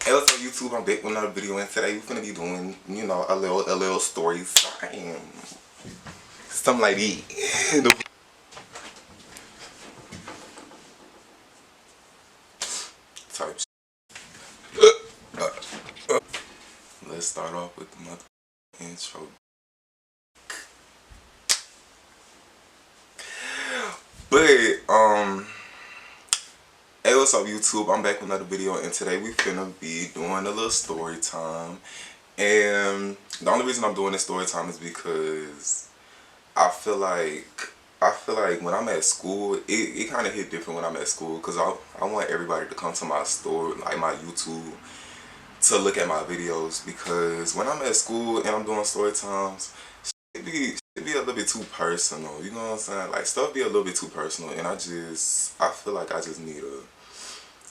Hey, what's up YouTube? I'm back with another video, and today we're gonna be doing, you know, a little story time. Something like that. Type Let's start off with the mother intro. But hey, what's up YouTube? I'm back with another video, and today we finna be doing a little story time. And the only reason I'm doing this story time is because I feel like when I'm at school, it kind of hit different when I'm at school, because I want everybody to come to my store, like my YouTube, to look at my videos, because when I'm at school and I'm doing story times, it be a little bit too personal, you know what I'm saying? Like, stuff be a little bit too personal, and I feel like I just need to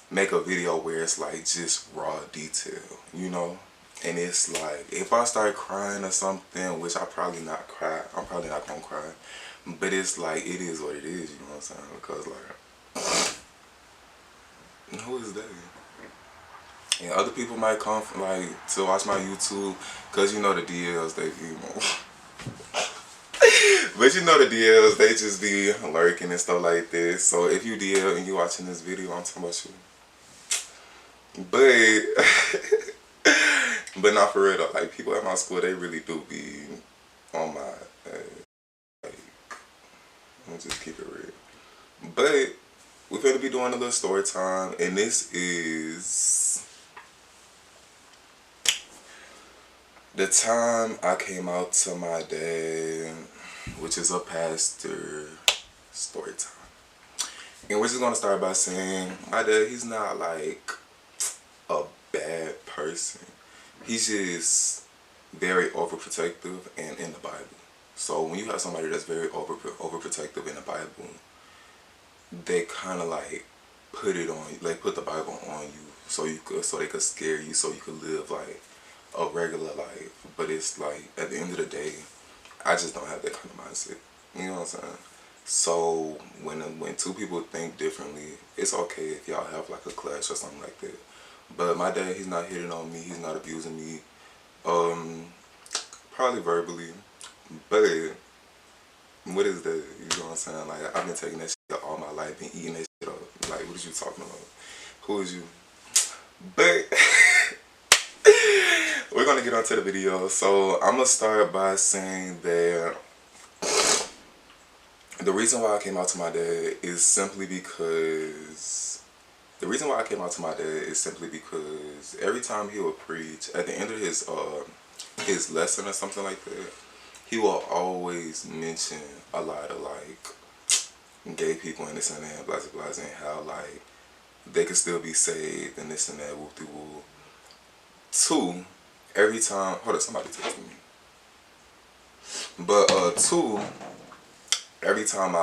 make a video where it's like just raw detail, you know? And it's like, if I start crying or something, which I'm probably not gonna cry, but it's like, it is what it is, you know what I'm saying? Because like, who is that? And other people might come from, like, to watch my YouTube, because you know the DLs, they be, but you know the DLs, they just be lurking and stuff like this. So if you DL and you watching this video, I'm talking about you. But not for real though, like, people at my school, they really do be on my, like, I'm gonna just keep it real. But we're gonna be doing a little story time, and this is the time I came out to my dad, which is a pastor, story time. And we're just gonna start by saying my dad, he's not like a bad person. He's just very overprotective and in the Bible. So when you have somebody that's very overprotective in the Bible, they kind of like put it on you, like put the Bible on you, so they could scare you, so you could live like a regular life. But it's like, at the end of the day, I just don't have that kind of mindset. You know what I'm saying? So when two people think differently, it's okay if y'all have like a clash or something like that. But my dad, he's not hitting on me, he's not abusing me, probably verbally, but what is that? You know what I'm saying? Like, I've been taking that shit all my life and eating that shit up. Like, what is you talking about? Who is you? But we're gonna get onto the video. So I'm gonna start by saying that the reason why I came out to my dad is simply because every time he would preach, at the end of his lesson or something like that, he will always mention a lot of like gay people and this and that, blah blah blah, and how like they could still be saved and this and that, whoop de whoop. Two, every time, hold on, somebody texted me. But two, every time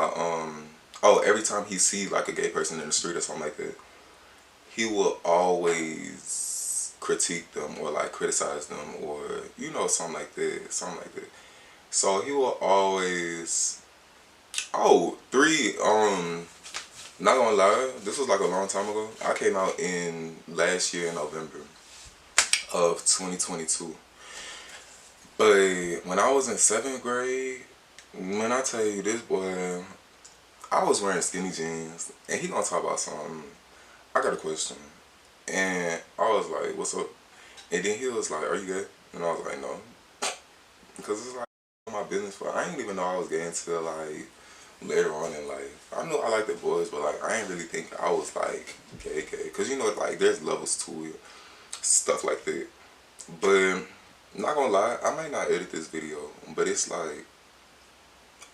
every time he sees like a gay person in the street or something like that, he will always critique them or like criticize them, or you know, something like that. So he will always, not gonna lie, this was like a long time ago. I came out in last year in November of 2022. But when I was in 7th grade, when I tell you, this boy, I was wearing skinny jeans, and he gonna talk about something. I got a question. And I was like, what's up? And then he was like, are you gay? And I was like, no. Because it's like my business. I didn't even know I was gay until like later on in life. I knew I liked the boys, but like I didn't really think I was like gay. Because you know, like there's levels to it, stuff like that. But not gonna lie, I might not edit this video, but it's like,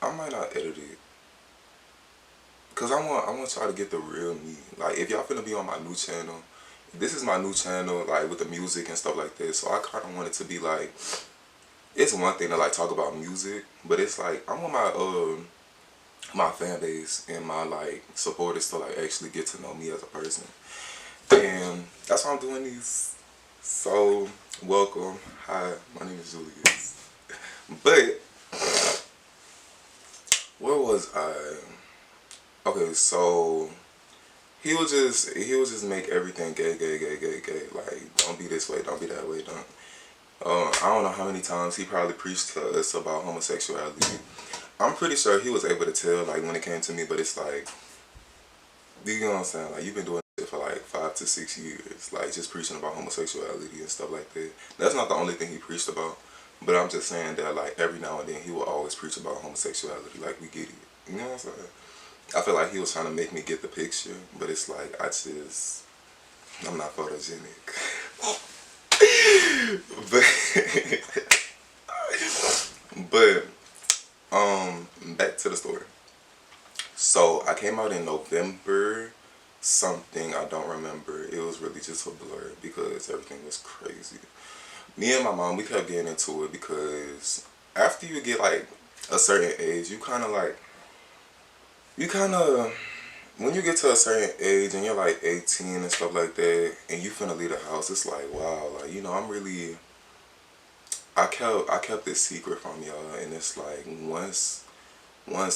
I might not edit it, cause I want y'all to get the real me. Like, if y'all finna be on my new channel, this is my new channel, like with the music and stuff like that. So I kind of want it to be like, it's one thing to like talk about music, but it's like I want my fan base and my like supporters to like actually get to know me as a person, and that's why I'm doing these. So welcome, hi, my name is Julius. But where was I? Okay, so he would just make everything gay, gay, gay, gay, gay. Like, don't be this way, don't be that way, don't. I don't know how many times he probably preached to us about homosexuality. I'm pretty sure he was able to tell, like, when it came to me, but it's like, you know what I'm saying? Like, you've been doing it for like 5 to 6 years, like, just preaching about homosexuality and stuff like that. That's not the only thing he preached about, but I'm just saying that, like, every now and then he will always preach about homosexuality, like, we get it. You know what I'm saying? I feel like he was trying to make me get the picture, but it's like, I'm not photogenic. but, back to the story. So I came out in November something, I don't remember. It was really just a blur because everything was crazy. Me and my mom, we kept getting into it because after you get like a certain age, when you get to a certain age and you're like 18 and stuff like that, and you finna leave the house, it's like, wow, like, I kept this secret from y'all, and it's like, once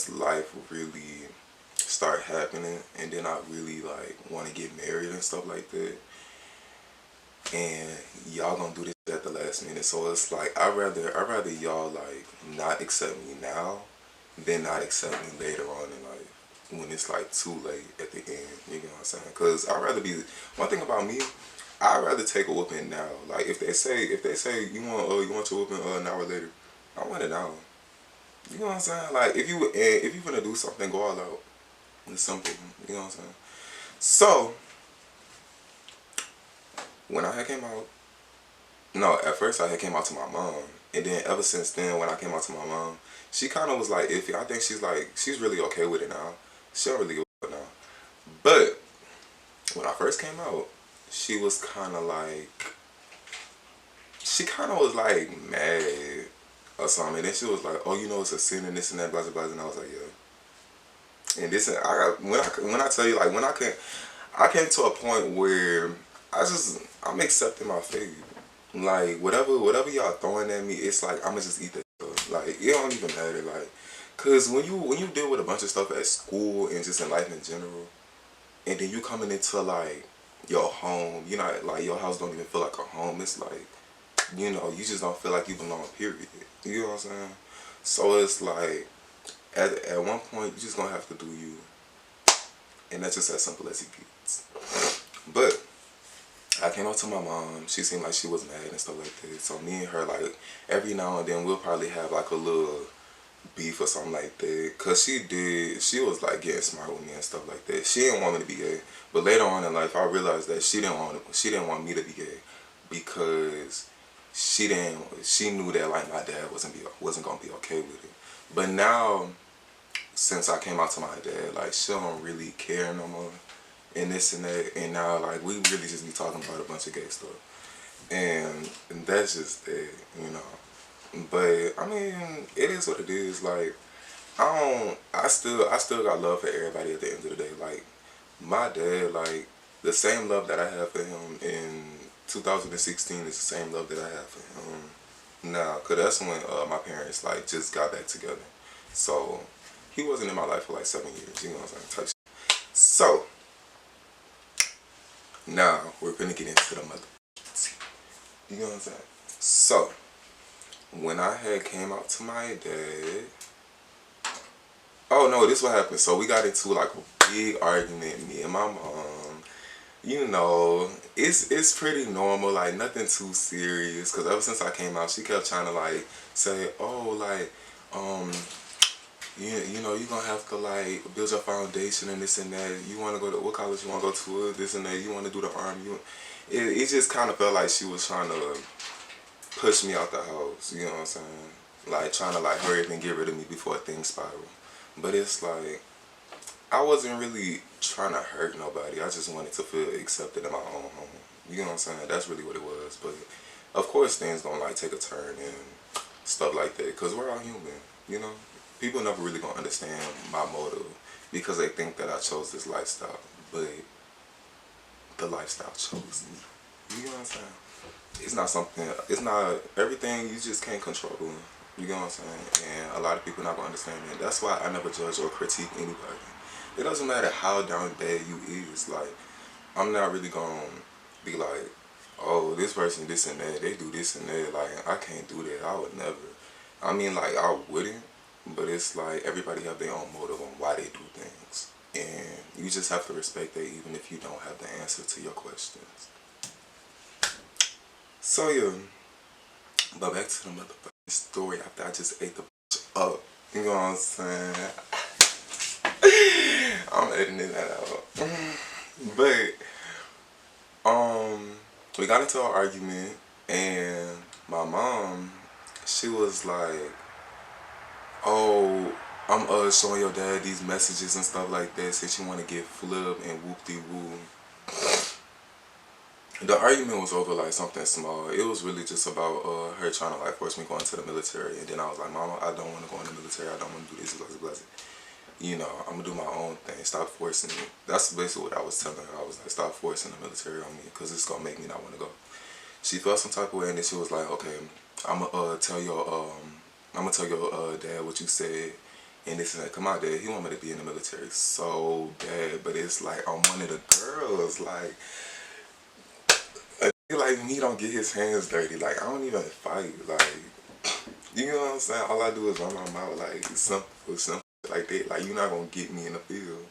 life really start happening, and then I really like want to get married and stuff like that, and y'all gonna do this at the last minute. So it's like, I'd rather y'all like not accept me now than not accept me later on in life when it's like too late at the end. You know what I'm saying? Because one thing about me, I'd rather take a whooping now. Like, if they say you want your whooping an hour later, I want it now. You know what I'm saying? Like, if you gonna do something, go all out. It's simple. You know what I'm saying? So when I had came out, no, at first I had came out to my mom, and then ever since then, when I came out to my mom, she kind of was like iffy. I think she's really okay with it now. She don't really give a fuck now. But when I first came out, she was kind of like, she kind of was like mad or something. And then she was like, oh, it's a sin and this and that, blah, blah, blah. And I was like, yeah. And this, and when I tell you, like, I came to a point where I'm accepting my fate. Like, whatever y'all throwing at me, it's like, I'ma just eat that stuff. Like, it don't even matter. Like, cause when you deal with a bunch of stuff at school and just in life in general, and then you coming into like your home, like your house don't even feel like a home. It's like, you just don't feel like you belong, period. You know what I'm saying? So it's like, at one point, you just gonna have to do you. And that's just as simple as it gets. But I came up to my mom. She seemed like she was mad and stuff like that. So me and her, like, every now and then we'll probably have like a little beef or something like that. Cause she was like getting smart with me and stuff like that. She didn't want me to be gay. But later on in life, I realized that she didn't want me to be gay because she knew that like my dad wasn't gonna be okay with it. But now, since I came out to my dad, like, she don't really care no more, and this and that, and now like we really just be talking about a bunch of gay stuff, and that's just it, But I mean, it is what it is. Like, I still got love for everybody at the end of the day. Like, my dad, like, the same love that I have for him in 2016 is the same love that I have for him now, cause that's when my parents like just got back together. So he wasn't in my life for like 7 years. You know what I'm saying? Type shit. So now we're gonna get into the mother. You know what I'm saying? So when I had came out to my dad, oh no, this what happened. So we got into like a big argument, me and my mom. It's pretty normal, like nothing too serious. Cause ever since I came out, she kept trying to like say, oh, like, you're gonna have to like build your foundation and this and that. You wanna go to what college you wanna go to, this and that, you wanna do the army. It just kinda felt like she was trying to push me out the house, you know what I'm saying? Like trying to like hurry up and get rid of me before things spiral. But it's like, I wasn't really trying to hurt nobody. I just wanted to feel accepted in my own home. You know what I'm saying? That's really what it was. But of course things gonna like take a turn and stuff like that, because we're all human, People never really gonna understand my motive because they think that I chose this lifestyle, but the lifestyle chose me. You know what I'm saying? It's not everything you just can't control. You know what I'm saying? And a lot of people not gonna understand that. That's why I never judge or critique anybody. It doesn't matter how down bad you is. Like, I'm not really gonna be like, oh, this person, this and that, they do this and that. Like, I can't do that. I would never. I mean, like, I wouldn't, but it's like everybody have their own motive on why they do things. And you just have to respect that even if you don't have the answer to your questions. So, yeah. But back to the motherfucking story after I just ate the up. You know what I'm saying? I'm editing that out. But, we got into an argument, and my mom, she was like, oh, I'm showing your dad these messages and stuff like that since you want to get flipped and whoop-de-woo. The argument was over like something small. It was really just about her trying to like force me going to the military, and then I was like, Mama, I don't want to go in the military. I don't want to do this, blah, blah, blah. You know, I'm gonna do my own thing. Stop forcing me. That's basically what I was telling her. I was like, stop forcing the military on me, because it's gonna make me not want to go. She felt some type of way, and then she was like, okay, I'm gonna tell your dad what you said, and this and that. Come on, Dad, he want me to be in the military so bad, but it's like I'm one of the girls. Like, a nigga like me don't get his hands dirty. Like, I don't even fight. Like, you know what I'm saying? All I do is run my mouth like something like that. Like, you're not gonna get me in the field.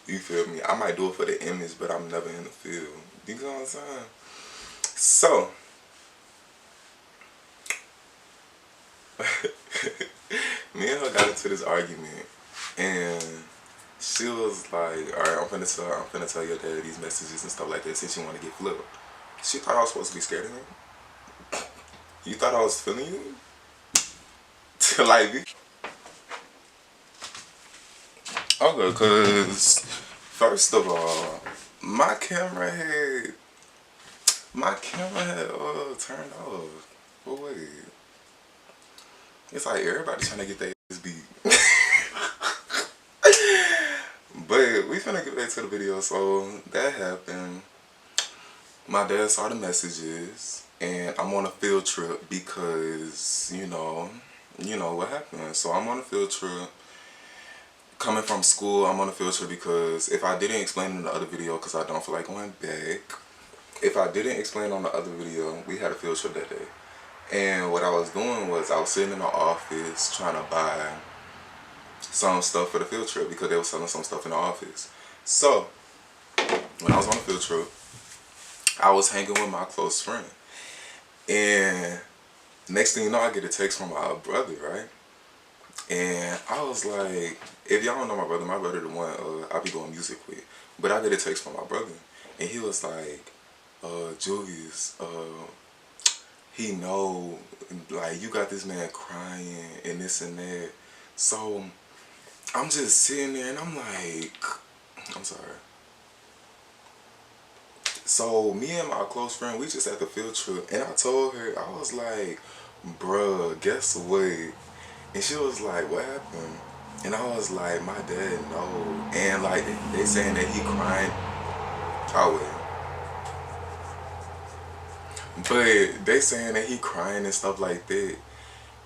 You feel me? I might do it for the image, but I'm never in the field. You know what I'm saying? So, me and her got into this argument, and she was like, alright, I'm finna tell your dad these messages and stuff like that since you want to get flipped. She thought I was supposed to be scared of him. You thought I was feeling you? To like be. Okay, cause first of all, my camera had turned off. But wait. It's like everybody trying to get their ass beat. But we finna get back to the video. So that happened. My dad saw the messages, and I'm on a field trip because you know what happened. So I'm on a field trip. Coming from school, I'm on a field trip because if I didn't explain in the other video, because I don't feel like going back. If I didn't explain on the other video, we had a field trip that day. And what I was doing was I was sitting in the office trying to buy some stuff for the field trip because they were selling some stuff in the office. So, when I was on the field trip, I was hanging with my close friend. And next thing you know, I get a text from my brother, right? And I was like, if y'all don't know my brother the one I be doing music with. But I get a text from my brother. And he was like, Julius, he know, like, you got this man crying and this and that. So, I'm just sitting there and I'm like, I'm sorry. So, me and my close friend, we just at the field trip. And I told her, I was like, bruh, guess what? And she was like, what happened? And I was like, my dad know. And like, they saying that he crying. Oh, but they saying that he crying and stuff like that.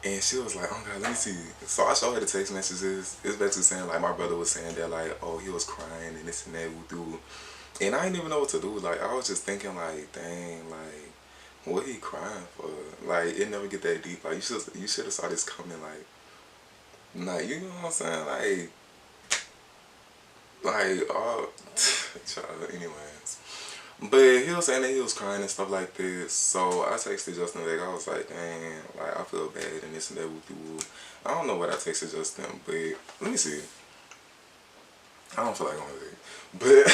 And she was like, oh God, let me see. So I showed her the text messages. It's basically saying like my brother was saying that like, oh, he was crying and this and that would do. And I didn't even know what to do. Like, I was just thinking like, dang, like, what he crying for? Like, it never get that deep. Like, you should have saw this coming. Like, you know what I'm saying? Child, anyways. But he was saying that he was crying and stuff like this. So I texted Justin back. I was like, dang, like, I feel bad and this and that. Woo. I don't know what I texted Justin, but let me see. I don't feel like going there. But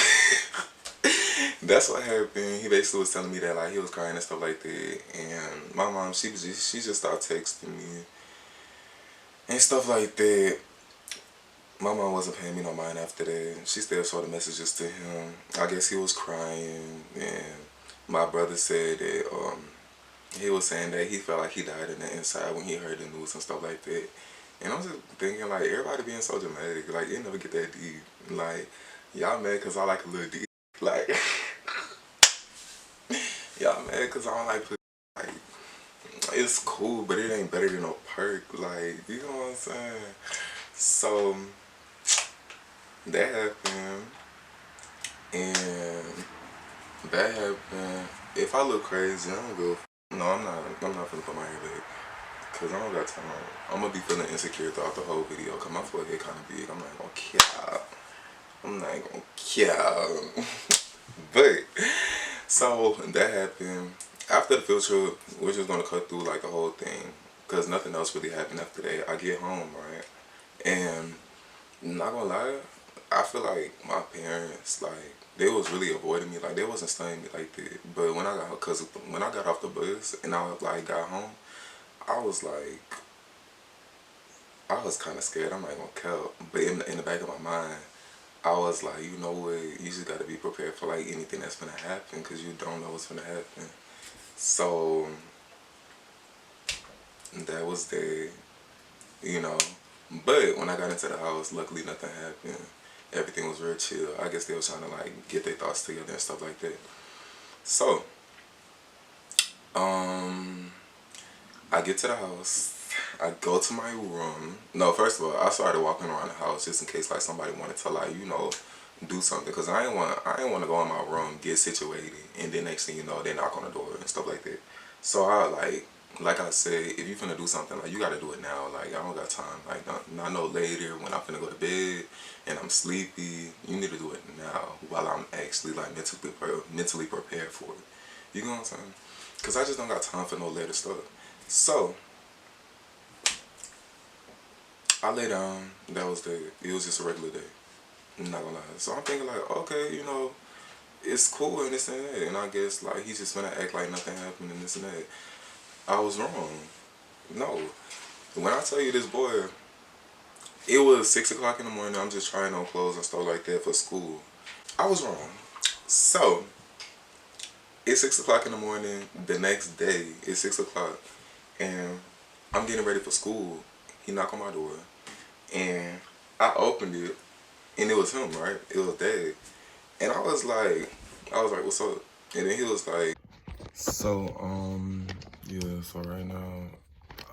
that's what happened. He basically was telling me that like he was crying and stuff like that. And my mom, she just started texting me and stuff like that. My mom wasn't paying me no mind after that. She still saw the messages to him. I guess he was crying, and my brother said that he was saying that he felt like he died in the inside when he heard the news and stuff like that. And I'm just thinking like everybody being so dramatic, like it never get that deep. Like y'all mad cause I like a little deep. Like y'all mad cause I don't like pussy. Like it's cool, but it ain't better than a perk. Like you know what I'm saying? So that happened, and that happened. If I look crazy, I don't go. No, I'm not. I'm not finna put my hair back. Cause I don't got time. I'm gonna be feeling insecure throughout the whole video. Cause my forehead kind of big. I'm not gonna care. I'm not gonna care. But so that happened. After the field trip, we're just gonna cut through like the whole thing. Cause nothing else really happened after that. I get home, right? And not gonna lie, I feel like my parents, like, they was really avoiding me. Like, they wasn't studying me like that. But cause when I got off the bus and I like got home, I was like, I was kind of scared. I'm not gonna count. But in the back of my mind, I was like, you know what? You just gotta be prepared for like anything that's gonna happen, cause you don't know what's gonna happen. So that was there, you know. But when I got into the house, luckily nothing happened. Everything was real chill. I guess they were trying to like get their thoughts together and stuff like that. So, um, I get to the house. I go to my room. No, first of all, I started walking around the house just in case like somebody wanted to like, you know, do something. Cause I ain't want to go in my room, get situated, and then next thing you know, they knock on the door and stuff like that. So I like I said, if you finna do something, like you gotta do it now. Like I don't got time. Like not no later when I'm finna go to bed and I'm sleepy. You need to do it now while I'm actually like mentally prepared for it. You know what I'm saying? Cause I just don't got time for no later stuff. So I lay down. That was the. It was just a regular day. I'm not gonna lie. So I'm thinking like, okay, you know, it's cool and this and that. And I guess like he's just gonna act like nothing happened and this and that. I was wrong. No. When I tell you this boy, it was 6 o'clock in the morning. I'm just trying on clothes and stuff like that for school. I was wrong. So it's 6 o'clock in the morning. The next day it's 6 o'clock, and I'm getting ready for school. He knocked on my door, and I opened it, and it was him, right? It was Dad, and I was like, what's up? And then he was like, so yeah. So right now,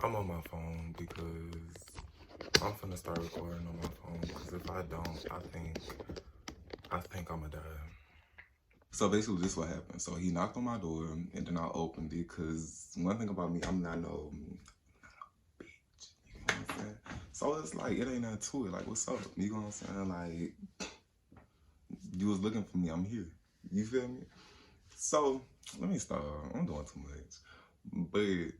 I'm on my phone because I'm finna start recording on my phone. Because if I don't, I think I'ma die. So basically, this is what happened. So he knocked on my door, and then I opened it. Cause one thing about me, I'm not no bitch. You know what I'm saying? So it's like it ain't nothing to it. Like, what's up? You know what I'm saying? Like, you was looking for me. I'm here. You feel me? So let me stop. I'm doing too much. But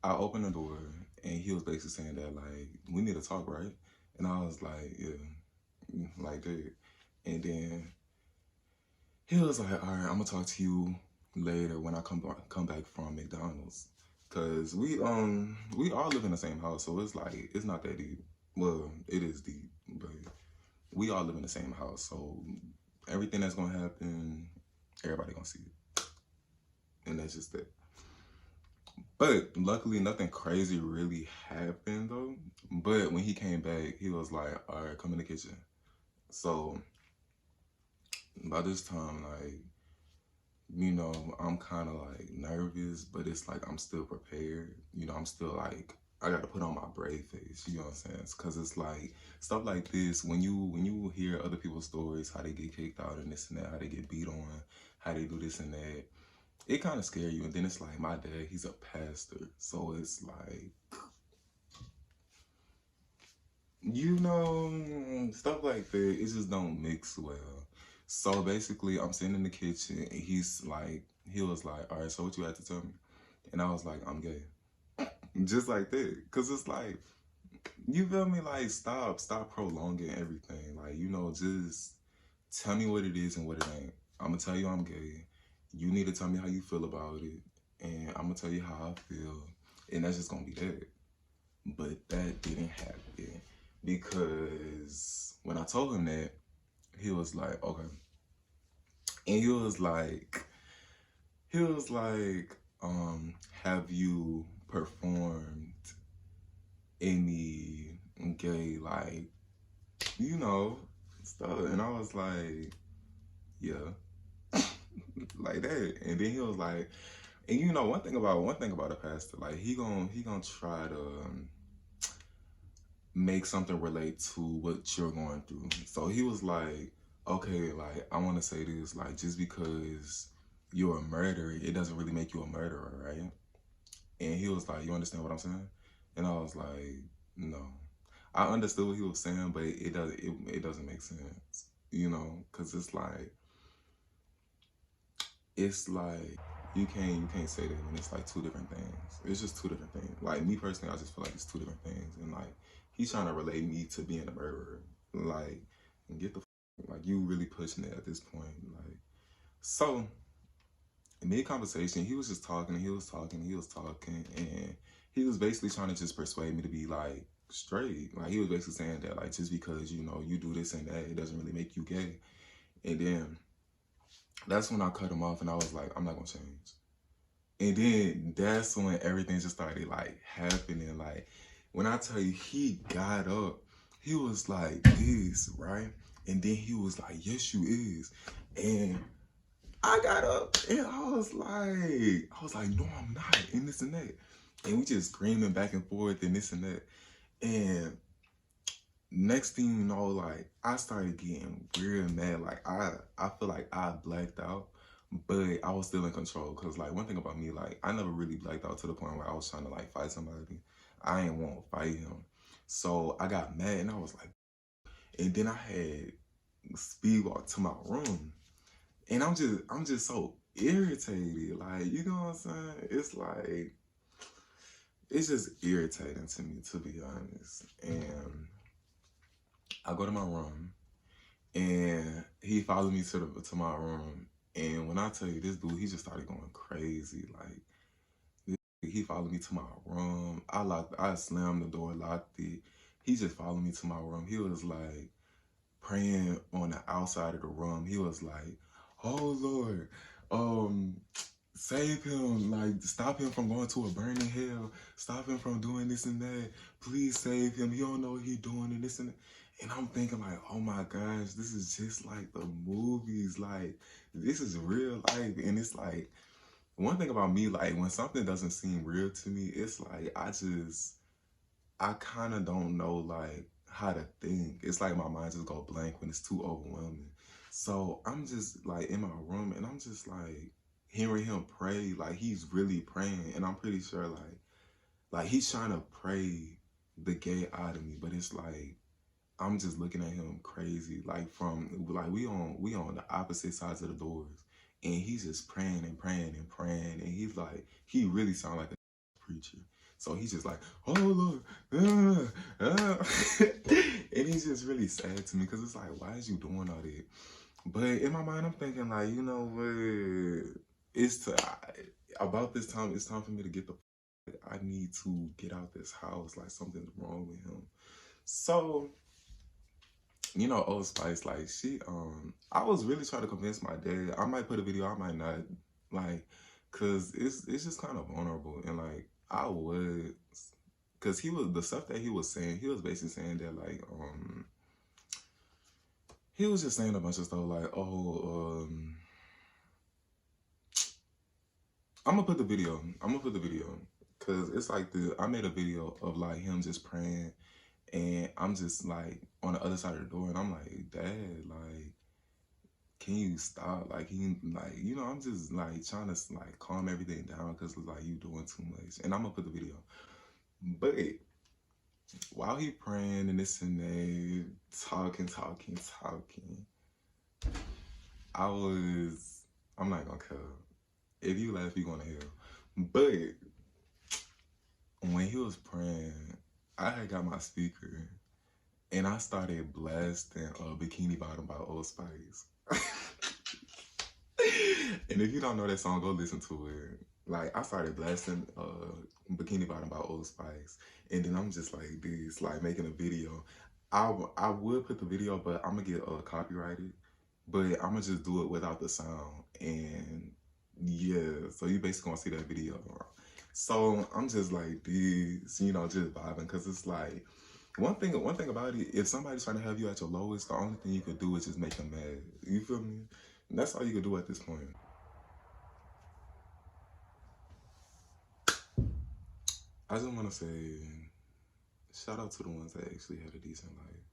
I opened the door, and he was basically saying that like we need to talk, right? And I was like, yeah, like that. And then he was like, all right, I'm gonna talk to you later when I come back from McDonald's. Cause we all live in the same house, so it's like it's not that deep. Well, it is deep, but we all live in the same house, so everything that's gonna happen, everybody gonna see it. And that's just it. But luckily nothing crazy really happened though. But when he came back, he was like, all right, come in the kitchen. So by this time, like, you know, I'm kind of like nervous, but it's like I'm still prepared. You know, I'm still like I got to put on my brave face. You know what I'm saying? Because it's like stuff like this when you hear other people's stories, how they get kicked out and this and that, how they get beat on, how they do this and that. It kind of scare you. And then it's like my dad, he's a pastor, so it's like you know stuff like that. It just don't mix well. So basically, I'm sitting in the kitchen, and he was like, all right, so what you had to tell me? And I was like, I'm gay. Just like that. Because it's like, you feel me? Like, stop prolonging everything. Like, you know, just tell me what it is and what it ain't. I'm going to tell you I'm gay. You need to tell me how you feel about it. And I'm going to tell you how I feel. And that's just going to be that. But that didn't happen. Because when I told him that, he was like, okay. And he was like, have you performed any gay, like, you know, stuff? And I was like, yeah, like that. And then he was like, and you know, one thing about a pastor, like he gonna try to, make something relate to what you're going through. So he was like, okay, like, I want to say this, like, just because you're a murderer, it doesn't really make you a murderer, right? And he was like, you understand what I'm saying? And I was like, no. I understood what he was saying, but it doesn't make sense, you know, because it's like you can't say that when it's like two different things. It's just two different things. Like me personally, I just feel like it's two different things, and like he's trying to relate me to being a murderer. Like, get the like you really pushing it at this point. Like, so mid conversation, he was just talking, and he was talking, and he was talking, and he was basically trying to just persuade me to be like straight. Like he was basically saying that like just because you know you do this and that, it doesn't really make you gay. And then that's when I cut him off, and I was like, I'm not gonna change. And then that's when everything just started like happening. Like when I tell you he got up, he was like this, right? And then he was like, yes, you is. And I got up and I was like, no, I'm not, and this and that. And we just screaming back and forth and this and that. And next thing you know, like I started getting real mad. Like I feel like I blacked out, but I was still in control. Cause like one thing about me, like I never really blacked out to the point where I was trying to like fight somebody. I ain't want to fight him. So I got mad and I was like, and then I had speed walk to my room. And I'm just so irritated. Like, you know what I'm saying? It's like it's just irritating to me, to be honest. And I go to my room and he followed me to my room. And when I tell you this dude, he just started going crazy. Like he followed me to my room. I slammed the door, locked it. He just followed me to my room. He was like praying on the outside of the room. He was like, "Oh Lord, save him, like stop him from going to a burning hell, stop him from doing this and that, please save him, he don't know what he's doing and this and that." And I'm thinking like, oh my gosh, this is just like the movies, like this is real life. And it's like, one thing about me, like when something doesn't seem real to me, it's like I kind of don't know like how to think. It's like my mind just go blank when it's too overwhelming. So I'm just like in my room and I'm just like hearing him pray, like he's really praying, and I'm pretty sure like he's trying to pray the gay out of me, but it's like I'm just looking at him crazy, like from like we on the opposite sides of the doors, and he's just praying and praying and praying, and he's like he really sound like a preacher. So he's just like, oh Lord, and he's just really sad to me because it's like, why is you doing all that? But in my mind, I'm thinking like, you know what? About this time. It's time for me to get the. I need to get out this house. Like something's wrong with him. So you know, Old Spice, like I was really trying to convince my dad. I might put a video, I might not, like, cause it's just kind of vulnerable, and like I would, cause he was the stuff that he was saying. He was basically saying that like he was just saying a bunch of stuff like, oh I'm gonna put the video. Cause it's like I made a video of like him just praying, and I'm just like on the other side of the door, and I'm like, Dad, like, can you stop? Like, you know, I'm just like trying to like calm everything down because like you doing too much. And I'm gonna put the video. But while he praying and this and that, talking, I'm not gonna care. If you laugh, you gonna hell. But when he was praying, I had got my speaker and I started blasting Bikini Bottom by Old Spice. And if you don't know that song, go listen to it. Like, I started blasting Bikini Bottom by Old Spice. And then I'm just like this, like making a video. I would put the video, but I'm going to get copyrighted. But I'm going to just do it without the sound. And yeah, so you basically going to see that video. So I'm just like this, you know, just vibing. Because it's like, one thing about it, if somebody's trying to have you at your lowest, the only thing you could do is just make them mad. You feel me? And that's all you could do at this point. I just want to say shout out to the ones that actually had a decent life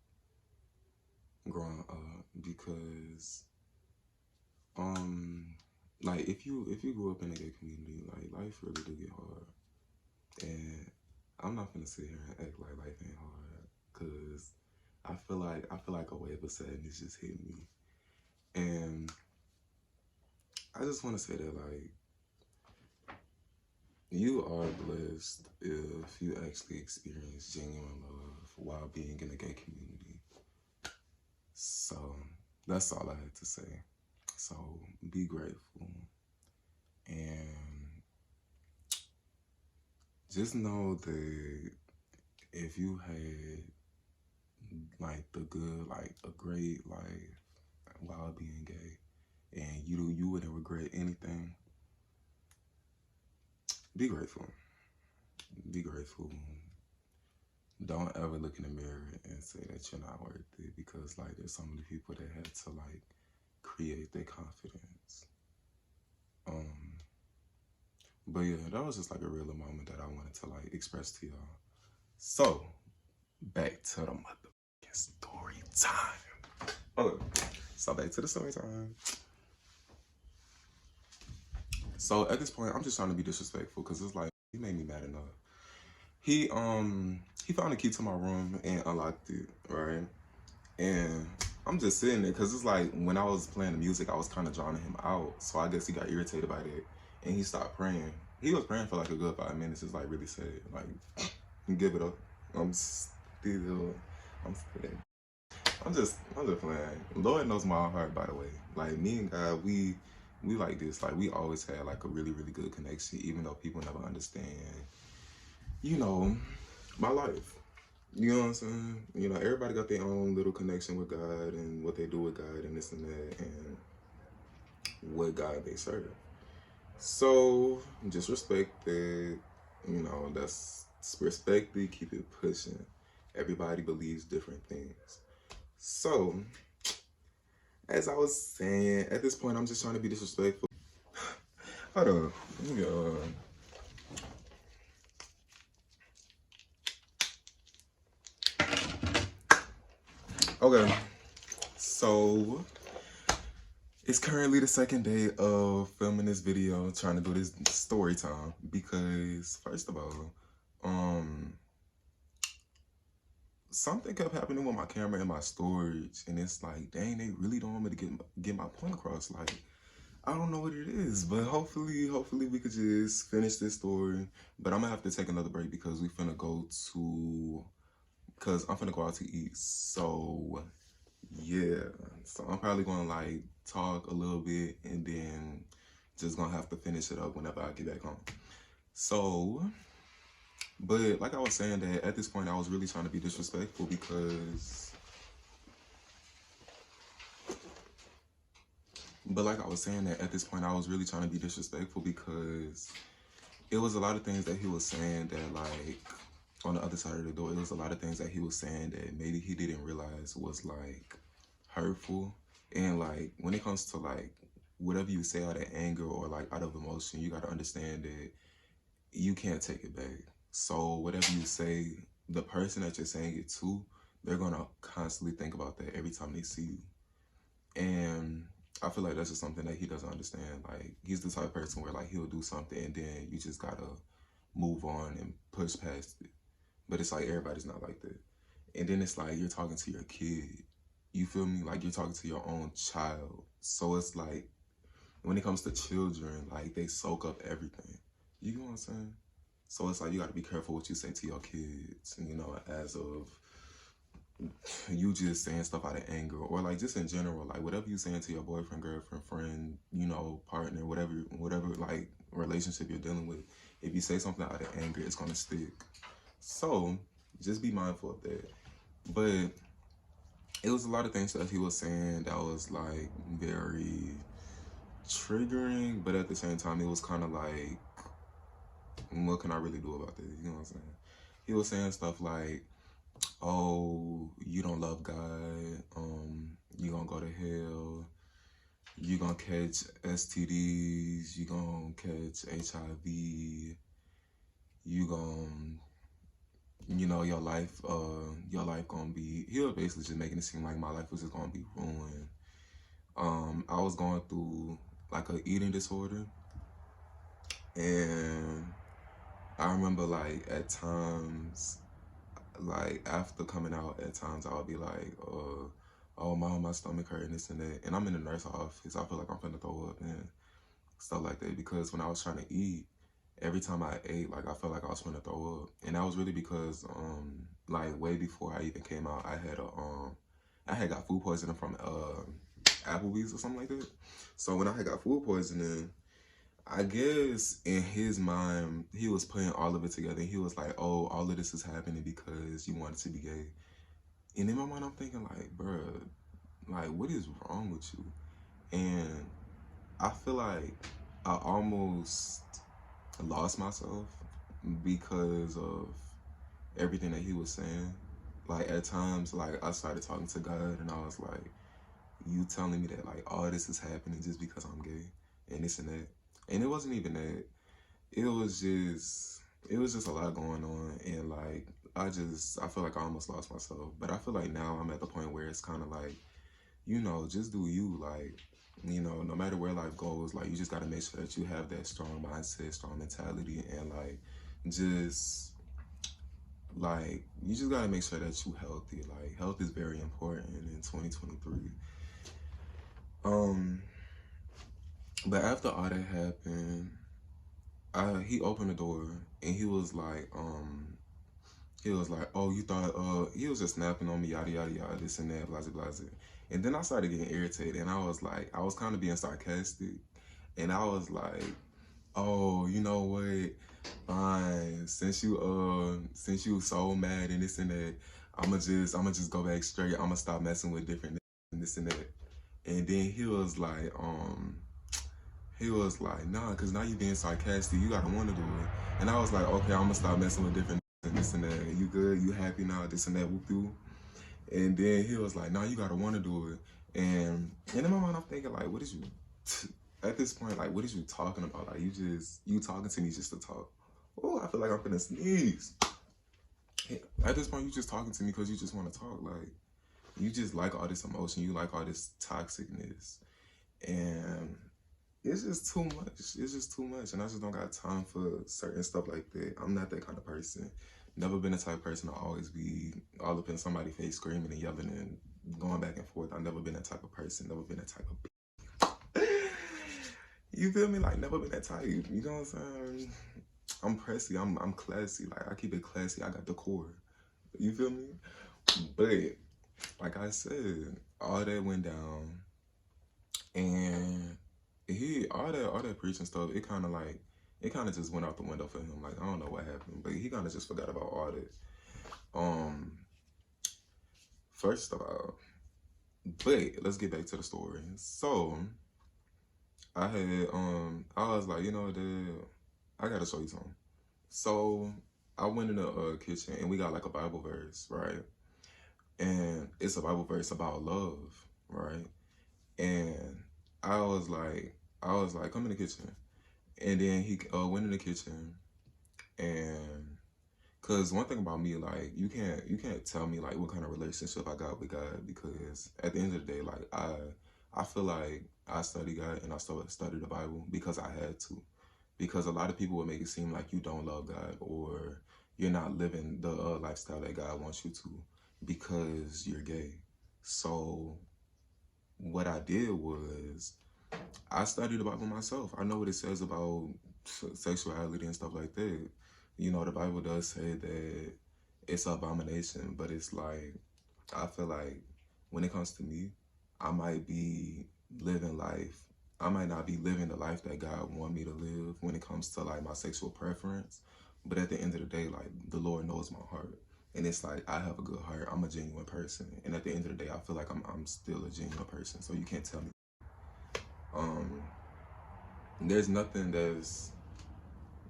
growing up, because like if you grew up in a gay community, like life really do get hard. And I'm not gonna sit here and act like life ain't hard, cause I feel like a wave of sadness just hit me. And I just wanna say that, like, you are blessed if you actually experience genuine love while being in a gay community. So that's all I had to say. So be grateful, and just know that if you had like the good, like a great life while being gay, and you wouldn't regret anything, be grateful. Be grateful. Don't ever look in the mirror and say that you're not worth it, because like there's so many people that had to like create their confidence. But yeah, that was just like a real moment that I wanted to like express to y'all. So back to the motherfucking story time. Okay, so back to the story time. So at this point, I'm just trying to be disrespectful, because it's like, he made me mad enough. He found the key to my room and unlocked it, right? And I'm just sitting there, because it's like when I was playing the music, I was kind of drowning him out. So I guess he got irritated by that, and he stopped praying. He was praying for like a good 5 minutes. It's like really sad. Like, give it up. I'm still. I'm just playing. Lord knows my heart, by the way. Like, me and God, we like this. Like, we always had like a really, really good connection, even though people never understand, you know, my life. You know what I'm saying? You know, everybody got their own little connection with God and what they do with God and this and that and what God they serve. So just respect that, you know, that's respect it, keep it pushing. Everybody believes different things. So, as I was saying, at this point, I'm just trying to be disrespectful. Hold on. Let me go. Okay. So, it's currently the second day of filming this video, trying to do this story time, because first of all, something kept happening with my camera and my storage, and it's like, dang, they really don't want me to get my point across. Like, I don't know what it is, but hopefully we could just finish this story. But I'm gonna have to take another break, because I'm finna go out to eat. So yeah, so I'm probably gonna like talk a little bit, and then just gonna have to finish it up whenever I get back home. So, but like I was saying, that at this point I was really trying to be disrespectful, because it was a lot of things that he was saying that, like, on the other side of the door, it was a lot of things that he was saying that maybe he didn't realize was like hurtful. And like, when it comes to like whatever you say out of anger or like out of emotion, you got to understand that you can't take it back. So whatever you say, the person that you're saying it to, they're gonna constantly think about that every time they see you. And I feel like that's just something that he doesn't understand. Like, he's the type of person where like he'll do something and then you just gotta move on and push past it. But it's like, everybody's not like that. And then it's like, you're talking to your kid. You feel me? Like, you're talking to your own child. So it's like, when it comes to children, like, they soak up everything. You know what I'm saying? So it's like, you gotta be careful what you say to your kids, you know, as of you just saying stuff out of anger, or like just in general, like whatever you saying to your boyfriend, girlfriend, friend, you know, partner, whatever like relationship you're dealing with, if you say something out of anger, it's gonna stick. So just be mindful of that. But it was a lot of things that he was saying that was like very triggering, but at the same time, it was kind of like, what can I really do about this? You know what I'm saying? He was saying stuff like, oh, you don't love God, you gonna go to hell, you gonna catch STDs, you gonna catch HIV, you gonna, you know, your life gonna be, he was basically just making it seem like my life was just gonna be ruined. I was going through like a eating disorder, and I remember like at times, like after coming out, at times I would be like, oh my stomach hurt and this and that, and I'm in the nurse office. I feel like I'm finna throw up and stuff like that, because when I was trying to eat, every time I ate, like I felt like I was finna throw up, and that was really because like way before I even came out, I had got food poisoning from Applebee's or something like that. So when I had got food poisoning, I guess in his mind, he was putting all of it together. He was like, oh, all of this is happening because you wanted to be gay. And in my mind, I'm thinking like, bruh, like, what is wrong with you? And I feel like I almost lost myself because of everything that he was saying. Like at times, like I started talking to God, and I was like, you telling me that like all this is happening just because I'm gay and this and that. And it wasn't even that. It was just a lot going on, and like I feel like I almost lost myself. But I feel like now I'm at the point where it's kind of like, you know, just do you. Like, you know, no matter where life goes, like you just got to make sure that you have that strong mindset, strong mentality, and like just like you just got to make sure that you healthy. Like health is very important in 2023. um but after all that happened, he opened the door, and he was like, oh, you thought, he was just snapping on me, yada, yada, yada, this and that, blah, blah, blah. And then I started getting irritated, and I was like, I was kind of being sarcastic. And I was like, oh, you know what? Fine. Since you so mad and this and that, I'ma just go back straight. I'ma stop messing with different and this and that. And then he was like, nah, cause now you being sarcastic. You gotta want to do it. And I was like, okay, I'm gonna stop messing with different and this and that. You good? You happy now? This and that. Whoop through. And then he was like, nah, you gotta want to do it. And in my mind, I'm thinking like, what is you? At this point, like, what is you talking about? Like, you talking to me just to talk? Oh, I feel like I'm gonna sneeze. At this point, you just talking to me because you just want to talk. Like, you just like all this emotion. You like all this toxicness, and it's just too much. It's just too much, and I just don't got time for certain stuff like that. I'm not that kind of person. Never been the type of person to always be all up in somebody's face, screaming and yelling and going back and forth. I've never been that type of person. Never been that type of. You feel me? Like never been that type. You know what I'm saying? I'm pressy. I'm classy. Like I keep it classy. I got the core. You feel me? But like I said, all that went down, and all that preaching stuff, it kind of just went out the window for him. Like I don't know what happened, but he kind of just forgot about all that. First of all, but let's get back to the story. So I was like, you know, Dad, I gotta show you something. So I went in the kitchen, and we got like a Bible verse, right? And it's a Bible verse about love, right? And I was like, come in the kitchen. And then he went in the kitchen, and cause one thing about me, like you can't tell me like what kind of relationship I got with God, because at the end of the day, like I feel like I study God and I study the Bible because I had to. Because a lot of people would make it seem like you don't love God, or you're not living the lifestyle that God wants you to because you're gay. So what I did was I studied the Bible myself. I know what it says about sexuality and stuff like that. You know, the Bible does say that it's an abomination, but it's like, I feel like when it comes to me, I might be living life. I might not be living the life that God want me to live when it comes to like my sexual preference. But at the end of the day, like the Lord knows my heart. And it's like, I have a good heart. I'm a genuine person. And at the end of the day, I feel like I'm still a genuine person. So you can't tell me. There's nothing that's,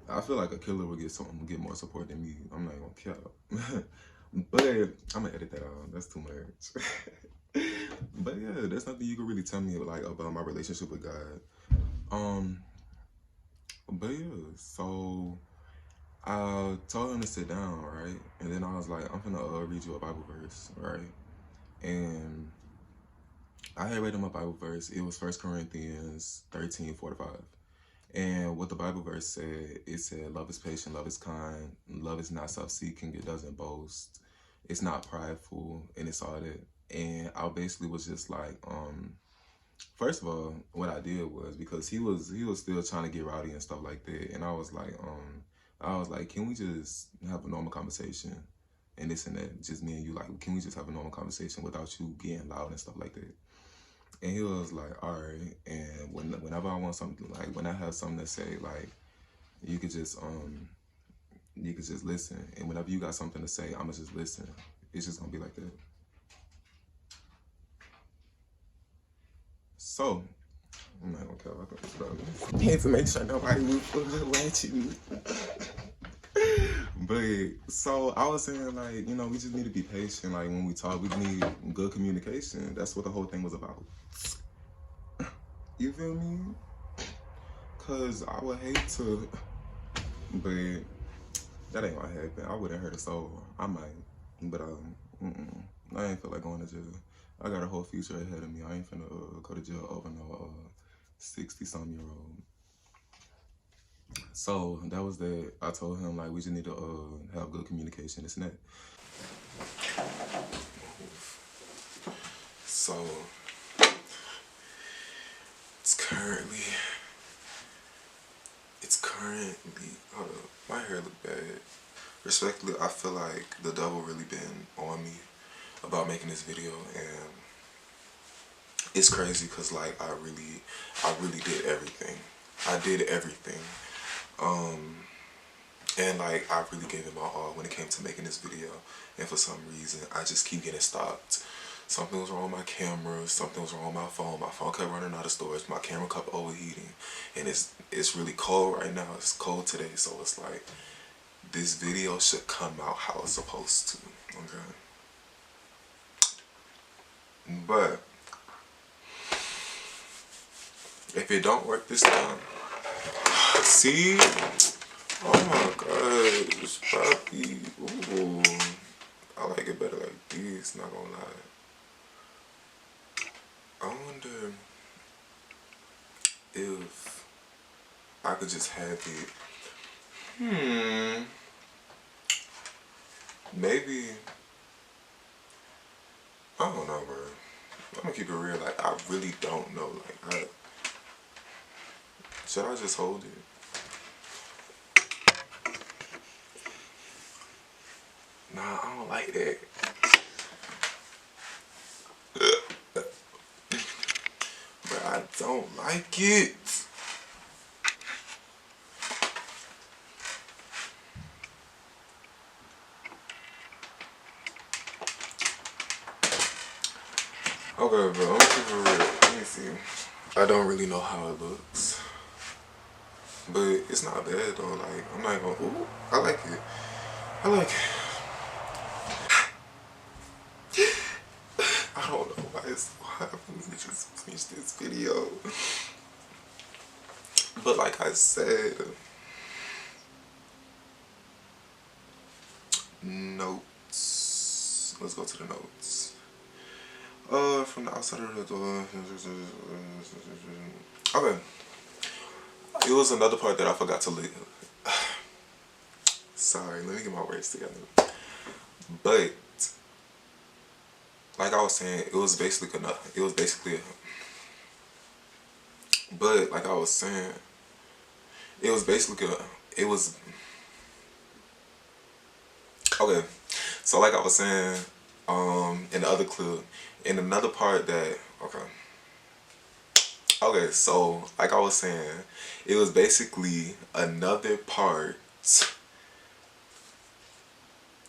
I feel like a killer would get more support than me. I'm not gonna kill. But I'm gonna edit that out. That's too much. But yeah, there's nothing you can really tell me like about my relationship with God. But yeah, so I told him to sit down, right? And then I was like, I'm gonna read you a Bible verse, right? And I had read him a Bible verse. It was 1 Corinthians 13:45. And what the Bible verse said, it said, love is patient, love is kind, love is not self-seeking, it doesn't boast, it's not prideful, and it's all that. And I basically was just like, first of all, what I did was, because he was still trying to get rowdy and stuff like that, and I was like, can we just have a normal conversation and this and that, just me and you, like, can we just have a normal conversation without you getting loud and stuff like that? And he was like, all right. And whenever I want something, like when I have something to say, like you could just listen. And whenever you got something to say, I'ma just listen. It's just gonna be like that. So I'm not gonna care about this, bro. He had to make sure nobody was watching me. But so I was saying, like, you know, we just need to be patient. Like when we talk, we need good communication. That's what the whole thing was about. You feel me? Cause I would hate to, but that ain't gonna happen. I wouldn't hurt a soul. I might, but I ain't feel like going to jail. I got a whole future ahead of me. I ain't finna go to jail over no 60-some-year-old. So that was that. I told him, like, we just need to have good communication. It's not. So it's currently, hold up, my hair look bad. Respectfully, I feel like the devil really been on me about making this video, and it's crazy because, like, I really did everything. I did everything. And like, I really gave it my all when it came to making this video, and for some reason I just keep getting stopped. Something was wrong with my camera, something was wrong with my phone kept running out of storage, my camera kept overheating, and it's really cold right now. It's cold today, so it's like this video should come out how it's supposed to. Okay, but if it don't work this time, see, oh my gosh, Poppy, ooh, I like it better like this, not gonna lie. I wonder if I could just have it, maybe, I don't know, bro. I'm gonna keep it real, like, I really don't know, like, should I just hold it? Nah, I don't like that. But I don't like it. Okay, bro, I'm gonna keep it real. Let me see. I don't really know how it looks, but it's not bad though. Like, I'm not gonna, ooh, I like it. I like it. I don't know why it's so hard for me to just finish this video. But like I said, notes. Let's go to the notes. From the outside of the door. Okay. It was another part that I forgot to leave. Sorry, let me get my words together. But like I was saying, it was basically enough. It was basically, but like I was saying, it was basically it was okay. So like I was saying, in the other clip, in another part that okay, so like I was saying, it was basically another part.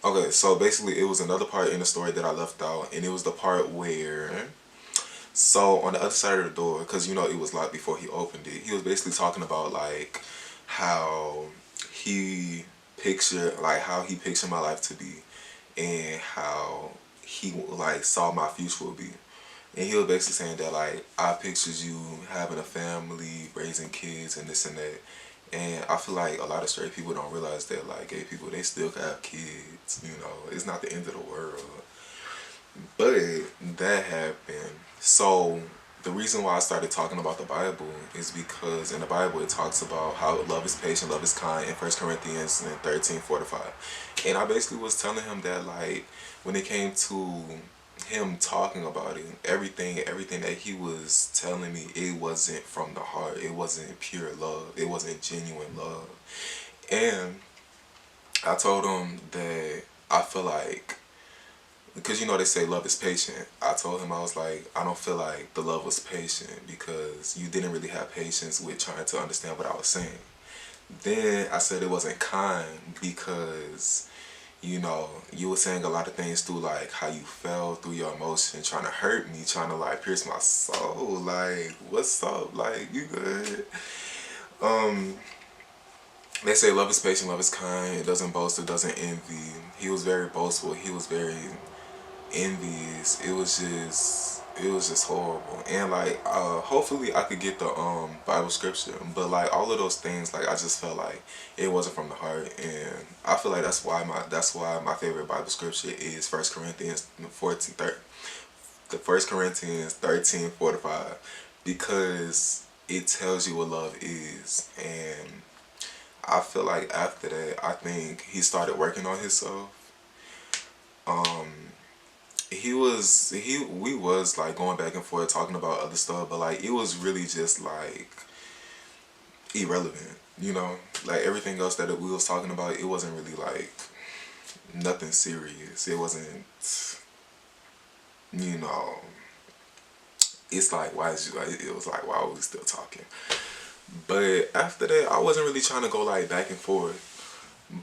Okay, so basically it was another part in the story that I left out, and it was the part where, so on the other side of the door, because you know it was locked before he opened it, he was basically talking about like how how he pictured my life to be, and how he like saw my future would be. And he was basically saying that like, I pictured you having a family, raising kids, and this and that. And I feel like a lot of straight people don't realize that, like, gay people, they still can have kids, you know. It's not the end of the world. But that happened. So the reason why I started talking about the Bible is because in the Bible it talks about how love is patient, love is kind in 1 Corinthians 13:4-5. And I basically was telling him that, like, when it came to him talking about it, everything that he was telling me, it wasn't from the heart. It wasn't pure love. It wasn't genuine love. And I told him that I feel like, because you know they say love is patient. I told him, I was like, I don't feel like the love was patient because you didn't really have patience with trying to understand what I was saying. Then I said it wasn't kind because, you know, you were saying a lot of things through like how you felt, through your emotion, trying to hurt me, trying to like pierce my soul. Like, what's up? Like, you good? Um, they say love is patient, love is kind. It doesn't boast, it doesn't envy. He was very boastful. He was very envious. It was just horrible. And like hopefully I could get the Bible scripture, but like all of those things, like I just felt like it wasn't from the heart. And I feel like that's why my favorite Bible scripture is 1 Corinthians 13:4-5, because it tells you what love is. And I feel like after that, I think he started working on himself. um we was like going back and forth talking about other stuff, but like it was really just like irrelevant, you know. Like everything else that we was talking about, it wasn't really like nothing serious. It wasn't, you know, it's like, why is you like, it was like, why are we still talking? But after that, I wasn't really trying to go like back and forth.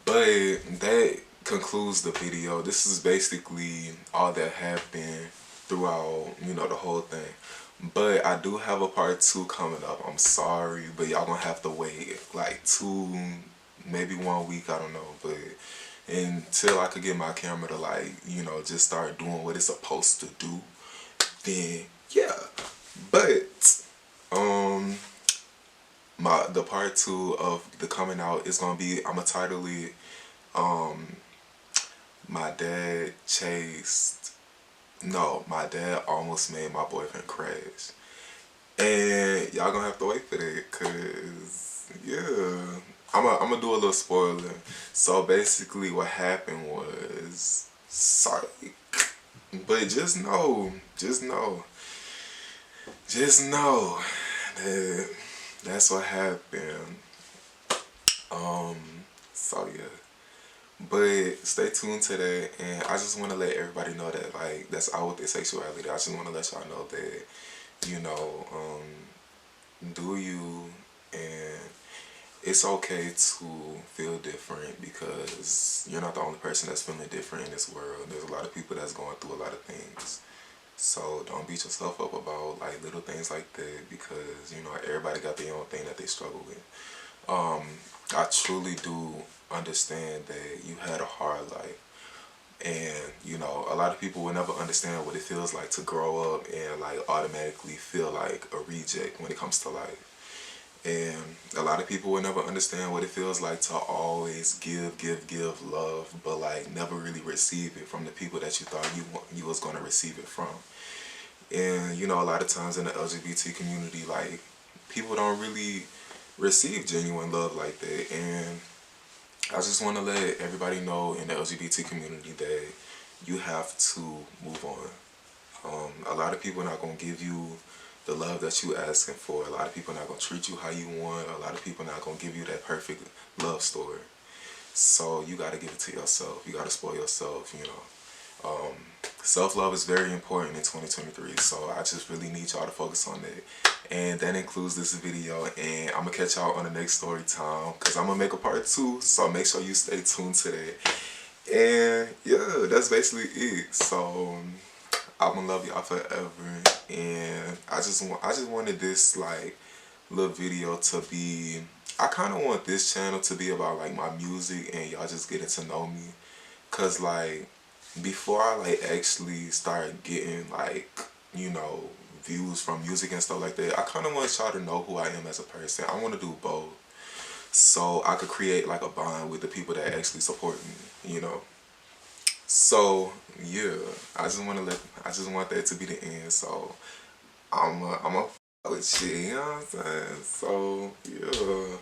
But that concludes the video. This is basically all that happened throughout, you know, the whole thing. But I do have a part 2 coming up. I'm sorry, but y'all gonna have to wait like 2, maybe 1 week, I don't know. But until I could get my camera to like, you know, just start doing what it's supposed to do, then yeah. But the part 2 of the coming out is gonna be, I'm gonna title it my dad chased no my dad almost made my boyfriend crash. And y'all gonna have to wait for that, cause yeah, I'm gonna do a little spoiler. So basically what happened was, sorry, but just know that that's what happened. um so yeah. But stay tuned to that, and I just want to let everybody know that, like, that's out with their sexuality. I just want to let y'all know that, you know, do you, and it's okay to feel different, because you're not the only person that's feeling different in this world. There's a lot of people that's going through a lot of things. So don't beat yourself up about like little things like that, because you know everybody got their own thing that they struggle with. I truly do understand that you had a hard life, and you know a lot of people will never understand what it feels like to grow up and like automatically feel like a reject when it comes to life. And a lot of people will never understand what it feels like to always give love, but like never really receive it from the people that you thought you was going to receive it from. And you know, a lot of times in the LGBT community, like, people don't really receive genuine love like that. And I just want to let everybody know in the LGBT community that you have to move on. A lot of people are not going to give you the love that you asking for. A lot of people are not going to treat you how you want. A lot of people are not going to give you that perfect love story. So you got to give it to yourself. You got to spoil yourself, you know. Self-love is very important in 2023, so I just really need y'all to focus on that. And that includes this video, and I'm gonna catch y'all on the next story time, because I'm gonna make a part 2, so make sure you stay tuned to that. And yeah, that's basically it. So I'm gonna love y'all forever, and I just wanted this like little video to be, I kind of want this channel to be about like my music and y'all just getting to know me, cause like before I like actually start getting like, you know, views from music and stuff like that, I kind of want y'all to know who I am as a person. I want to do both. so I could create like a bond with the people that actually support me, you know. So yeah, I just want that to be the end. So I'm a with shit, you know what I'm saying? So yeah.